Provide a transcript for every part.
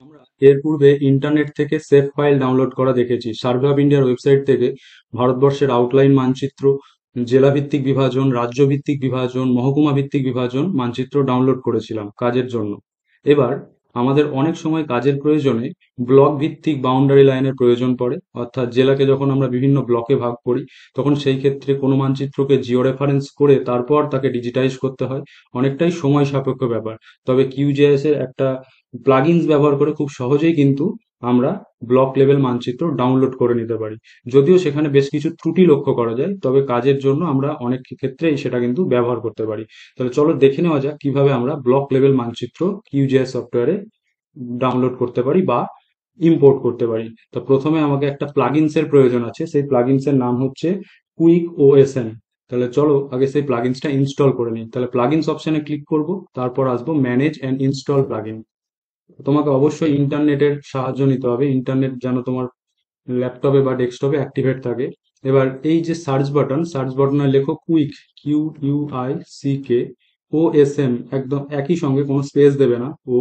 আমরা এর পূর্বে ইন্টারনেট থেকে সেভ ফাইল ডাউনলোড করা দেখেছি। সার্ভে অফ ইন্ডিয়ার ওয়েবসাইট থেকে ভারতবর্ষের আউটলাইন মানচিত্র, জেলা ভিত্তিক বিভাজন, রাজ্য ভিত্তিক বিভাজন, মহকুমা ভিত্তিক বিভাজন মানচিত্র ডাউনলোড করেছিলাম কাজের জন্য। এবার আমাদের অনেক সময় কাজের প্রয়োজনে ব্লক ভিত্তিক বাউন্ডারি লাইনের প্রয়োজন পড়ে, অর্থাৎ জেলাকে যখন আমরা বিভিন্ন ব্লকে ভাগ করি তখন সেই ক্ষেত্রে কোনো মানচিত্রকে জিও রেফারেন্স করে তারপর তাকে ডিজিটাইজ করতে হয়। অনেকটাই সময় সাপেক্ষ ব্যাপার। তবে কিউজিআইএস এর একটা প্লাগইনস ব্যবহার করে খুব সহজেই কিন্তু আমরা ব্লক লেভেল মানচিত্র ডাউনলোড করে নিতে পারি। যদিও সেখানে বেশ কিছু ত্রুটি লক্ষ্য করা যায়, তবে কাজের জন্য আমরা অনেক ক্ষেত্রেই সেটা কিন্তু ব্যবহার করতে পারি। তাহলে চলো দেখে নেওয়া যাক কিভাবে আমরা ব্লক লেভেল মানচিত্র কিউজিআইএস সফটওয়্যারে ডাউনলোড করতে পারি বা ইম্পোর্ট করতে পারি। তো প্রথমে আমাকে একটা প্লাগইনস এর প্রয়োজন আছে, সেই প্লাগইনস এর নাম হচ্ছে কুইক ওএসএম। তাহলে চলো আগে সেই প্লাগইনসটা ইনস্টল করে নিই। তাহলে প্লাগইনস অপশনে ক্লিক করব, তারপর আসবো ম্যানেজ অ্যান্ড ইনস্টল প্লাগইন। তোমাকে অবশ্যই ইন্টারনেটের সাহায্য নিতে হবে, ইন্টারনেট যেন তোমার ল্যাপটপে বা ডেস্কটপে অ্যাক্টিভেট থাকে। এবার এই যে সার্চ বাটনে লেখো কুইক, QUICK OSM, একদম একই সঙ্গে কোনো স্পেস দেবে না। ও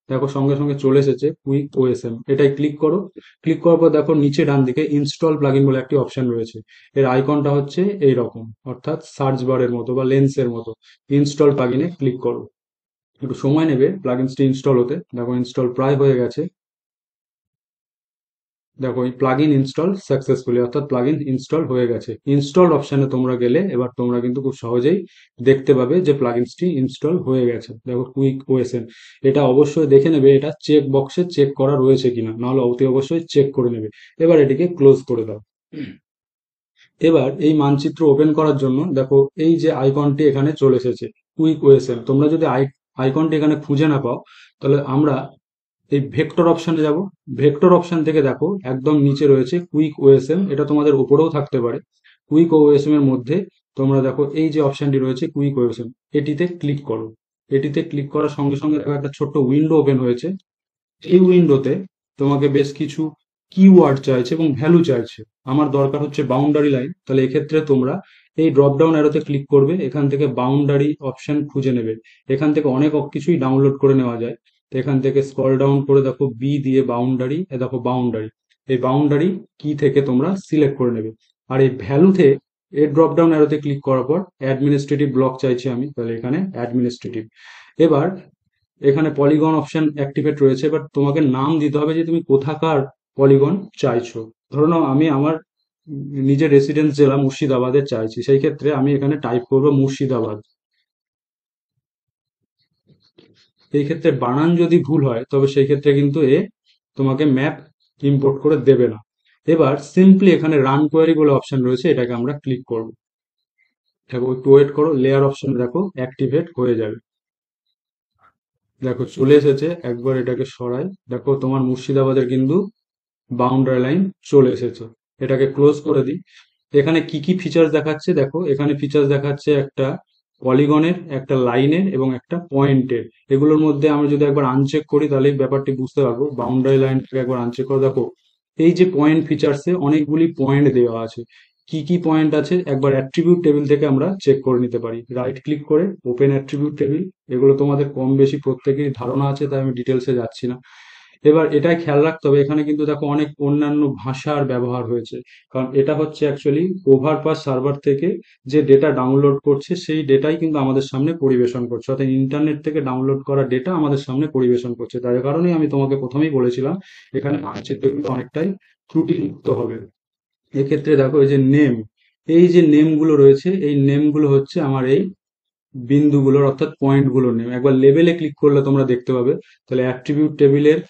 দেখো সঙ্গে সঙ্গে চলে এসেছে কুইক ওএসএম, এটাই ক্লিক করো। ক্লিক করার পর দেখো নিচে ডান দিকে ইনস্টল প্লাগইন বলে একটি অপশন রয়েছে। এর আইকনটা হচ্ছে এই রকম, অর্থাৎ সার্চ বারের মতো বা লেন্সের মতো। ইনস্টল প্লাগইনে ক্লিক করো। একটু সময় নেবে প্লাগইনসটি ইনস্টল হতে। দেখো ইনস্টল প্রায় হয়ে গেছে। দেখো এই প্লাগইন ইনস্টল সাকসেসফুলি, অর্থাৎ প্লাগইন ইনস্টল হয়ে গেছে। ইনস্টল অপশনে তোমরা গেলে এবার তোমরা কিন্তু খুব সহজেই দেখতে পাবে যে প্লাগইনসটি ইনস্টল হয়ে গেছে। দেখো কুইক ওএসএম, এটা অবশ্যই দেখে নেবে এটা চেক বক্সে চেক করা রয়েছে কিনা, নাহলে অতি অবশ্যই চেক করে নেবে। এবার এটিকে ক্লোজ করে দাও। এবার এই মানচিত্র ওপেন করার জন্য দেখো এই যে আইকনটি এখানে চলে এসেছে, কুইক ওএসএম। তোমরা যদি আইকনটি এখানে খুঁজে না পাও, তাহলে আমরা এই ভেক্টর অপশনে যাব। ভেক্টর অপশন থেকে দেখো একদম নিচে রয়েছে কুইক ওএসএম, এটা তোমাদের উপরেও থাকতে পারে। কুইক ওএসএম এর মধ্যে তোমরা দেখো এই যে অপশনটি রয়েছে কুইক ওএসএম, এটিতে ক্লিক করো। এটিতে ক্লিক করার সঙ্গে সঙ্গে দেখো একটা ছোট্ট উইন্ডো ওপেন হয়েছে। এই উইন্ডোতে তোমাকে বেশ কিছু কিওয়ার্ড চাইছে এবং ভ্যালু চাইছে। আমার দরকার হচ্ছে বাউন্ডারি লাইন, তাহলে এক্ষেত্রে তোমরা এই ড্রপ ডাউন অ্যারোতে ক্লিক করবে, এখান থেকে বাউন্ডারি অপশন খুঁজে নেবে। এখান থেকে অনেক কিছুই ডাউনলোড করে নেওয়া যায়। তো এখান থেকে স্ক্রল ডাউন করে দেখো বি দিয়ে বাউন্ডারি, দেখো বাউন্ডারি, এই বাউন্ডারি কি থেকে তোমরা সিলেক্ট করে নেবে। আর এই ভ্যালুতে এই ড্রপ ডাউন অ্যারোতে ক্লিক করার পর অ্যাডমিনিস্ট্রেটিভ ব্লক চাইছি আমি, তাহলে এখানে অ্যাডমিনিস্ট্রেটিভ। এবার এখানে পলিগন অপশন অ্যাক্টিভেট রয়েছে। এবার তোমাকে নাম দিতে হবে যে তুমি কোথাকার পলিগন চাইছো। ধরে নাও আমি আমার নিজের রেসিডেন্স জেলা মুর্শিদাবাদের চাইছি, সেই ক্ষেত্রে আমি এখানে টাইপ করব মুর্শিদাবাদ। এই ক্ষেত্রে বানান যদি ভুল হয় তবে সেই ক্ষেত্রে কিন্তু তোমাকে ম্যাপ ইম্পোর্ট করে দেবে না। এবার সিম্পলি এখানে রান কোয়ারি বলে অপশন রয়েছে, এটাকে আমরা ক্লিক করব। দেখো একটু ওয়েট করো, লেয়ার অপশন দেখো অ্যাক্টিভেট হয়ে যাবে। দেখো চলে এসেছে, একবার এটাকে সরাই। দেখো তোমার মুর্শিদাবাদের কিন্তু বাউন্ডারি লাইন চলে এসেছে। এটাকে ক্লোজ করে দিই। এখানে কি কি ফিচার্স দেখাচ্ছে দেখো, এখানে ফিচার্স দেখাচ্ছে একটা পলিগনের, একটা লাইনের এবং একটা পয়েন্টের। এগুলোর মধ্যে আমরা যদি একবার আনচেক করি তাহলে এই ব্যাপারটি বুঝতে পারবো। বাউন্ডারি লাইনটাকে একবার আনচেক করে দেখো, এই যে পয়েন্ট ফিচার্সে অনেকগুলি পয়েন্ট দেওয়া আছে। কি কি পয়েন্ট আছে একবার অ্যাট্রিবিউট টেবিল থেকে আমরা চেক করে নিতে পারি। রাইট ক্লিক করে ওপেন অ্যাট্রিবিউট টেবিল, এগুলো তোমাদের কম বেশি প্রত্যেকেরই ধারণা আছে, তাই আমি ডিটেলসে যাচ্ছি না। এবার এটাই খেয়াল রাখতে হবে, এখানে কিন্তু দেখো অনেক অন্যান্য ভাষার ব্যবহার হয়েছে। কারণ এটা হচ্ছে অ্যাকচুয়ালি ওভারপাস সার্ভার থেকে যে ডেটা ডাউনলোড করছে সেই ডেটাই কিন্তু আমাদের সামনে পরিবেশন করছে, অর্থাৎ ইন্টারনেট থেকে ডাউনলোড করা ডেটা আমাদের সামনে পরিবেশন করছে। তাই কারণেই আমি তোমাকে প্রথমেই বলেছিলাম এখানে মানচিত্র কিন্তু অনেকটাই ত্রুটিযুক্ত হবে। এক্ষেত্রে দেখো এই যে নেম, এই যে নেমগুলো রয়েছে এই নেমগুলো হচ্ছে আমার এই বিন্দুগুলোর অর্থাৎ পয়েন্টগুলোর নেম। একবার লেবেলে ক্লিক করলে তোমরা দেখতে পাবে। তাহলে অ্যাট্রিবিউট টেবিলের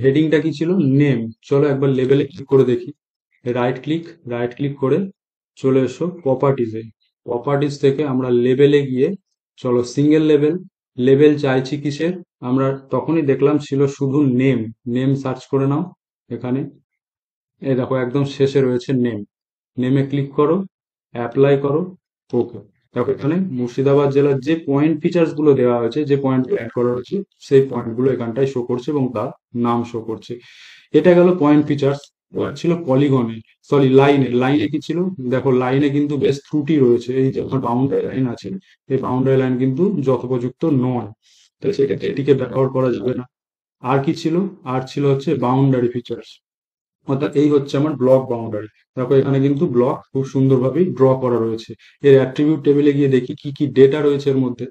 হেডিংটা কি ছিল, নেম। চলো একবার লেবেলে ক্লিক করে দেখি। রাইট ক্লিক করে চলে এসো প্রপার্টিজে। প্রপার্টিজ থেকে আমরা লেবেলে গিয়ে চলো সিঙ্গেল লেবেল। লেবেল চাইছি কিসের, আমরা তখনই দেখলাম ছিল শুধু নেম। নেম সার্চ করে নাও এখানে। এই দেখো একদম শেষে রয়েছে নেম। নেমে ক্লিক করো, অ্যাপ্লাই করো, ওকে। দেখো এখানে মুর্শিদাবাদ জেলার যে পয়েন্ট ফিচার্স গুলো দেওয়া হয়েছে, যে পয়েন্ট অ্যাড করা হয়েছে সেই পয়েন্ট গুলো এখানটায় শো করছে এবং তার নাম শো করছে। এটা গেল পয়েন্ট ফিচার্স। ছিল পলিগনে, সরি লাইনে। লাইনে কি ছিল দেখো, লাইনে কিন্তু বেশ ত্রুটি রয়েছে। এই যে বাউন্ডারি লাইন আছে, এই বাউন্ডারি লাইন কিন্তু যথোপযুক্ত নয়, তো সেক্ষেত্রে এটিকে ব্যবহার করা যাবে না। আর কি ছিল? আর ছিল হচ্ছে বাউন্ডারি ফিচার্স, অর্থাৎ এই হচ্ছে আমার ব্লক বাউন্ডারি। দেখো এখানে কিন্তু ব্লক খুব সুন্দরভাবে ড্র করা রয়েছে। এর অ্যাট্রিবিউট টেবিলে গিয়ে দেখি কি কি ডেটা রয়েছে এর মধ্যে।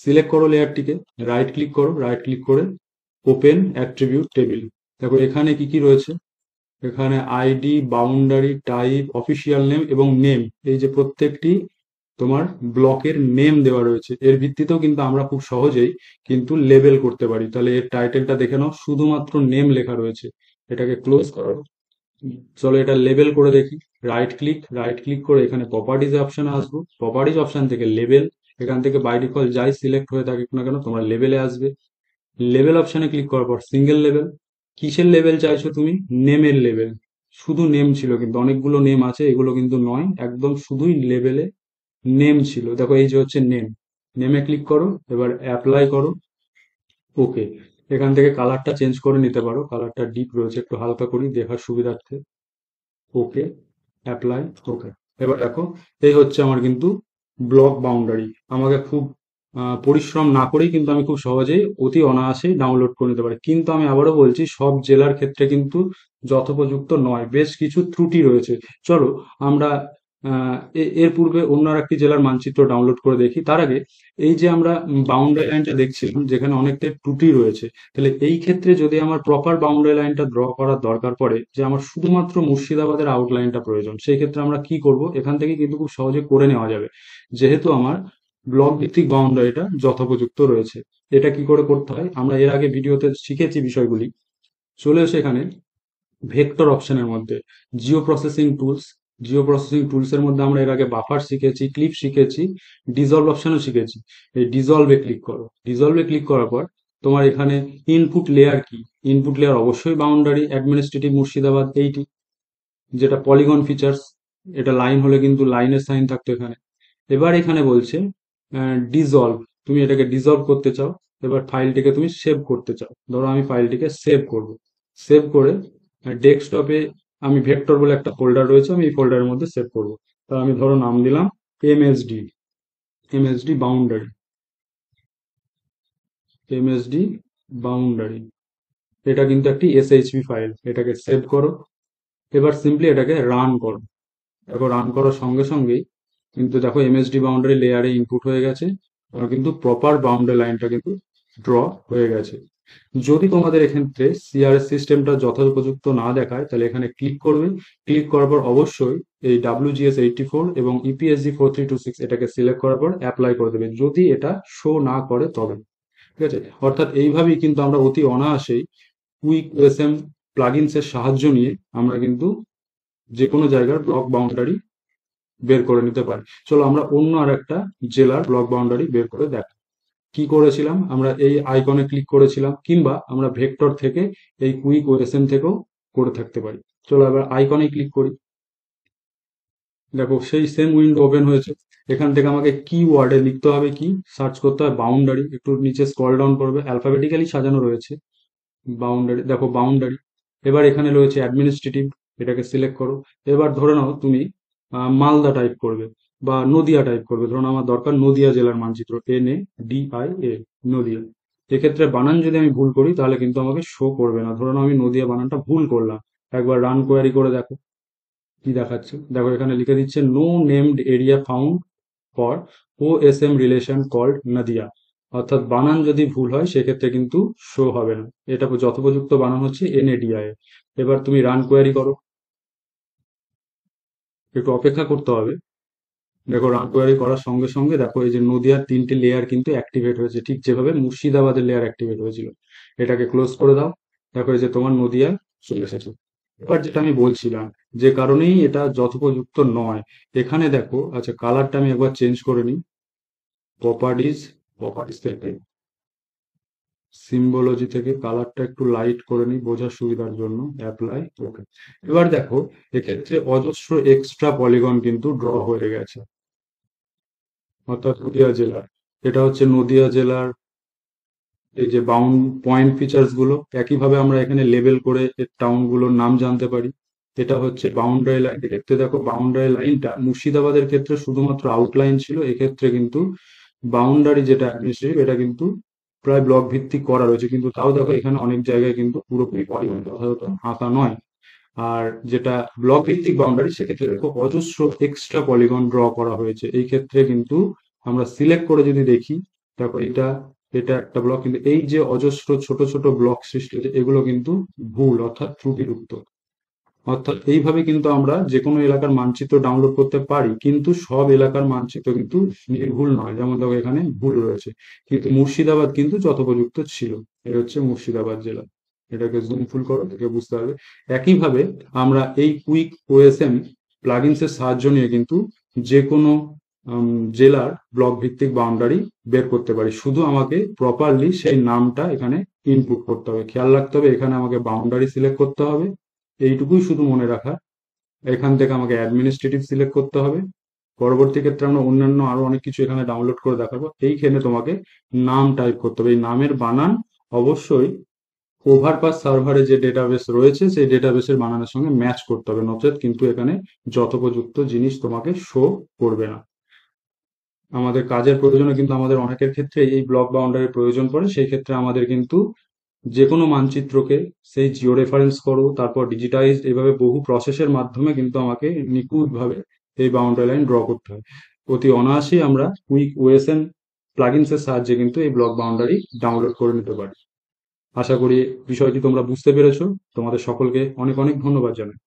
সিলেক্ট করো লেয়ারটিকে, রাইট ক্লিক করো, রাইট ক্লিক করে ওপেন অ্যাট্রিবিউট টেবিল। দেখো এখানে কি কি রয়েছে, এখানে ID, boundary, type, official name এবং নেম, এই যে প্রত্যেকটি তোমার ব্লকের নেম দেওয়া রয়েছে। এর ভিত্তিতেও কিন্তু আমরা খুব সহজেই কিন্তু লেবেল করতে পারি। তাহলে এর টাইটেলটা দেখে নাও, শুধুমাত্র নেম লেখা রয়েছে। এটাকে ক্লোজ করো। চলো এটা লেবেল করে দেখি। রাইট ক্লিক, রাইট ক্লিক করে এখানে প্রপার্টিজ অপশনে আসবো। প্রপার্টিজ অপশন থেকে লেবেল, এখান থেকে বাই ডিফল্ট যাই সিলেক্ট হয়ে থাকুক না কেন তোমরা লেবেলে আসবে। লেভেল অপশনে ক্লিক করার পর সিঙ্গেল লেভেল। কিসের লেভেল চাইছো তুমি? নেমের লেভেল। শুধু নেম ছিল, কিন্তু অনেকগুলো নেম আছে, এগুলো কিন্তু নয়, একদম শুধুই লেভেলে নেম ছিল। দেখো এই যে হচ্ছে নেম, নেমে ক্লিক করো, এবার অ্যাপ্লাই করো। ওকে, এখান থেকে কালারটা চেঞ্জ করে নিতে পারো, কালারটা ডিপ রয়েছে, একটু হালকা করি দেখার সুবিধার্থে। ওকে, অ্যাপ্লাই। ওকে, এবার দেখো এই হচ্ছে আমার কিন্তু ব্লক বাউন্ডারি। আমাকে খুব পরিশ্রম না করেই কিন্তু আমি খুব সহজেই অতি অনায়াসেই ডাউনলোড করে নিতে পারি। কিন্তু আমি আবারও বলছি, সব জেলার ক্ষেত্রে কিন্তু যথোপযুক্ত নয়, বেশ কিছু ত্রুটি রয়েছে। চলো আমরা এর পূর্বে অন্য আর একটি জেলার মানচিত্র ডাউনলোড করে দেখি। তার আগে এই যে আমরা বাউন্ডারি লাইনটা দেখছিলাম যেখানে অনেকটা ত্রুটি রয়েছে, তাহলে এই ক্ষেত্রে যদি আমার প্রপার বাউন্ডারি লাইনটা ড্র করার দরকার পড়ে, যে আমার শুধুমাত্র মুর্শিদাবাদের আউটলাইনটা প্রয়োজন, সেই ক্ষেত্রে আমরা কি করব, এখান থেকে কিন্তু খুব সহজে করে নেওয়া যাবে, যেহেতু আমার ব্লক ভিত্তিক বাউন্ডারিটা যথোপযুক্ত রয়েছে। এটা কি করে করতে হয় আমরা এর আগে ভিডিওতে শিখেছি বিষয়গুলি। চলে এসে এখানে ভেক্টর অপশনের মধ্যে Jio processing tools, Jio processing tools এর মধ্যে আমরা এর আগে বাফার শিখেছি, ক্লিপ শিখেছি, ডিজলভ অপশনও শিখেছি। এই ডিজলভে ক্লিক করো। ডিজলভে ক্লিক করার পর তোমার এখানে ইনপুট লেয়ার কি, ইনপুট লেয়ার অবশ্যই বাউন্ডারি অ্যাডমিনিস্ট্রেটিভ মুর্শিদাবাদ এইটি, যেটা পলিগন ফিচার্স, এটা লাইন হলে কিন্তু লাইনের সাইন থাকতো এখানে। এবার এখানে বলছে ডিজলভ, তুমি এটাকে ডিজলভ করতে চাও। এবার ফাইলটিকে তুমি সেভ করতে চাও, ধরো আমি ফাইলটিকে সেভ করব। সেভ করে ডেস্কটপে আমি ভেক্টর বলে একটা ফোল্ডার রয়েছে, আমি এই ফোল্ডারের মধ্যে সেভ করব। তা আমি ধরো নাম দিলাম MSD, MSD boundary, MSD boundary. এটা কিন্তু একটি এসএইচপি ফাইল, এটাকে সেভ করো। এবার সিম্পলি এটাকে রান করো। দেখো রান করার সঙ্গে সঙ্গেই কিন্তু দেখো এমএসডি বাউন্ডারি লেয়ারে ইনপুট হয়ে গেছে, আর কিন্তু প্রপার বাউন্ডারি লাইনটা কিন্তু ড্র হয়ে গেছে। যদি তোমাদের এক্ষেত্রে সিআরএস সিস্টেমটা যথোপযুক্ত না দেখায়, তাহলে এখানে ক্লিক করবে। ক্লিক করার পর অবশ্যই এই WGS84 এবং ইপিএসজি 4326 এটাকে সিলেক্ট করার পর অ্যাপ্লাই করে দেবে, যদি এটা শো না করে তবে। ঠিক আছে, অর্থাৎ এইভাবেই কিন্তু আমরা অতি অনায়াসেই কুইক ওএসএম প্লাগইনস এর সাহায্য নিয়ে আমরা কিন্তু যে কোনো জায়গার ব্লক বাউন্ডারি বের করে নিতে পারি। চলো আমরা অন্য আর একটা জেলার ব্লক বাউন্ডারি বের করে দেখ। কি করেছিলাম আমরা, এই আইকনে ক্লিক করেছিলাম, কিংবা আমরা ভেক্টর থেকে এই কুইক ওএসএম থেকেও করে থাকতে পারি। চলো এবার আইকনে ক্লিক করি। দেখো সেই সেম উইন্ডো ওপেন হয়েছে। এখান থেকে আমাকে কি ওয়ার্ডে লিখতে হবে, কি সার্চ করতে হবে, বাউন্ডারি। একটু নিচে স্ক্রল ডাউন করবে, অ্যালফাবেটিক্যালি সাজানো রয়েছে বাউন্ডারি। দেখো বাউন্ডারি। এবার এখানে রয়েছে অ্যাডমিনিস্ট্রেটিভ, এটাকে সিলেক্ট করো। এবার ধরে নাও তুমি মালদা টাইপ করবে বা নদিয়া টাইপ করবে, ধরুন আমার দরকার নদিয়া জেলার মানচিত্র, NADIA, নদিয়া। এক্ষেত্রে বানান যদি আমি ভুল করি তাহলে কিন্তু আমাকে শো করবে না, ধরুন আমি নদিয়া বানানটা ভুল করলাম। একবার রান কোয়ারি করে দেখো কি দেখাচ্ছে। দেখো এখানে লিখে দিচ্ছে no named area found for OSM relation called Nadia, অর্থাৎ বানান যদি ভুল হয় সেক্ষেত্রে কিন্তু শো হবে না। এটা যথোপযুক্ত বানান হচ্ছে NADIA। এবার তুমি রান কোয়ারি করো, একটু অপেক্ষা করতে হবে। দেখো রান কোয়ারি করার সঙ্গে সঙ্গে দেখো এই যে নদিয়ার তিনটে লেয়ার কিন্তু অ্যাক্টিভেট হয়েছে, ঠিক যেভাবে মুর্শিদাবাদের লেয়ার অ্যাক্টিভেট হয়েছিল। এটাকে ক্লোজ করে দাও। দেখো এই যে তোমার নদিয়া চলে এসেছে। এবার যেটা আমি বলছিলাম, যে কারণেই এটা যথোপযুক্ত নয়, এখানে দেখো, আচ্ছা কালারটা আমি একবার চেঞ্জ করে নিই। প্রপার্টিজ, প্রপার্টিজ থেকে সিম্বলজি থেকে কালারটা একটু লাইট করে নিই বোঝার সুবিধার জন্য, অ্যাপ্লাই। ওকে, এবার দেখো এক্ষেত্রে অজস্র এক্সট্রা পলিগন কিন্তু ড্র হয়ে গেছে, অর্থাৎ নদিয়া জেলার। এটা হচ্ছে নদিয়া জেলার এই যে বাউন্ড পয়েন্ট ফিচার্স গুলো, একইভাবে আমরা এখানে লেবেল করে এর টাউন গুলোর নাম জানতে পারি। এটা হচ্ছে বাউন্ডারি লাইন। দেখতে দেখো বাউন্ডারি লাইনটা মুর্শিদাবাদের ক্ষেত্রে শুধুমাত্র আউটলাইন ছিল, এক্ষেত্রে কিন্তু বাউন্ডারি যেটা অ্যাডমিনিস্ট্রেটিভ এটা কিন্তু প্রায় ব্লক ভিত্তিক করা রয়েছে, কিন্তু তাও দেখো এখানে অনেক জায়গায় কিন্তু পুরোপুরি পলিগন যথাযথ আঁকা নয়। আর যেটা ব্লক ভিত্তিক বাউন্ডারি, সেক্ষেত্রে দেখো অজস্র এক্সট্রা পলিগন ড্র করা হয়েছে। এই ক্ষেত্রে কিন্তু আমরা সিলেক্ট করে যদি দেখি, দেখো এটা এটা একটা ব্লক, কিন্তু এই যে অজস্র ছোট ছোট ব্লক সৃষ্টি হয়েছে এগুলো কিন্তু ভুল অর্থাৎ ত্রুটিযুক্ত। অর্থাৎ এইভাবে কিন্তু আমরা যে কোনো এলাকার মানচিত্র ডাউনলোড করতে পারি, কিন্তু সব এলাকার মানচিত্র কিন্তু নির্ভুল নয়। যেমন দেখো এখানে ভুল রয়েছে, কিন্তু মুর্শিদাবাদ কিন্তু যথোপযুক্ত ছিল। এটা হচ্ছে মুর্শিদাবাদ জেলা। এটাকে জুম ফুল করো, দেখে বুঝতে হবে। একইভাবে আমরা এই কুইক ওএসএম প্লাগইনস এর সাহায্য নিয়ে কিন্তু যে কোনো জেলার ব্লক ভিত্তিক বাউন্ডারি বের করতে পারি। শুধু আমাকে প্রপারলি সেই নামটা এখানে ইনপুট করতে হবে। খেয়াল রাখতে হবে এখানে আমাকে বাউন্ডারি সিলেক্ট করতে হবে, এইটুকুই শুধু মনে রাখা। এখান থেকে আমাকে অ্যাডমিনিস্ট্রেটিভ সিলেক্ট করতে হবে। পরবর্তী ক্ষেত্রে আমরা অন্যান্য আরো অনেক কিছু এখানে ডাউনলোড করে দেখাবো। এইখানে তোমাকে নাম টাইপ করতে হবে। এই নামের বানান অবশ্যই ওভারপাস সার্ভারে যে ডেটাবেস রয়েছে সেই ডেটাবেসের বানানের সঙ্গে ম্যাচ করতে হবে, নচেত কিন্তু এখানে যথোপযুক্ত জিনিস তোমাকে শো করবে না। আমাদের কাজের প্রয়োজনে কিন্তু আমাদের অনেকের ক্ষেত্রে এই ব্লক বাউন্ডারির প্রয়োজন পড়ে। সেই ক্ষেত্রে আমাদের কিন্তু যে কোনো মানচিত্রকে সেই জিও রেফারেন্স করো, তারপর ডিজিটাইজ, এভাবে বহু প্রসেসের মাধ্যমে কিন্তু আমাকে নিখুঁতভাবে এই বাউন্ডারি লাইন ড্র করতে হয়। অতি অনায়াসেই আমরা কুইক ওএসএম প্লাগইনস এর সাহায্যে কিন্তু এই ব্লক বাউন্ডারি ডাউনলোড করে নিতে পারি। আশা করি বিষয়টি তোমরা বুঝতে পেরেছো। তোমাদের সকলকে অনেক অনেক ধন্যবাদ জানাই।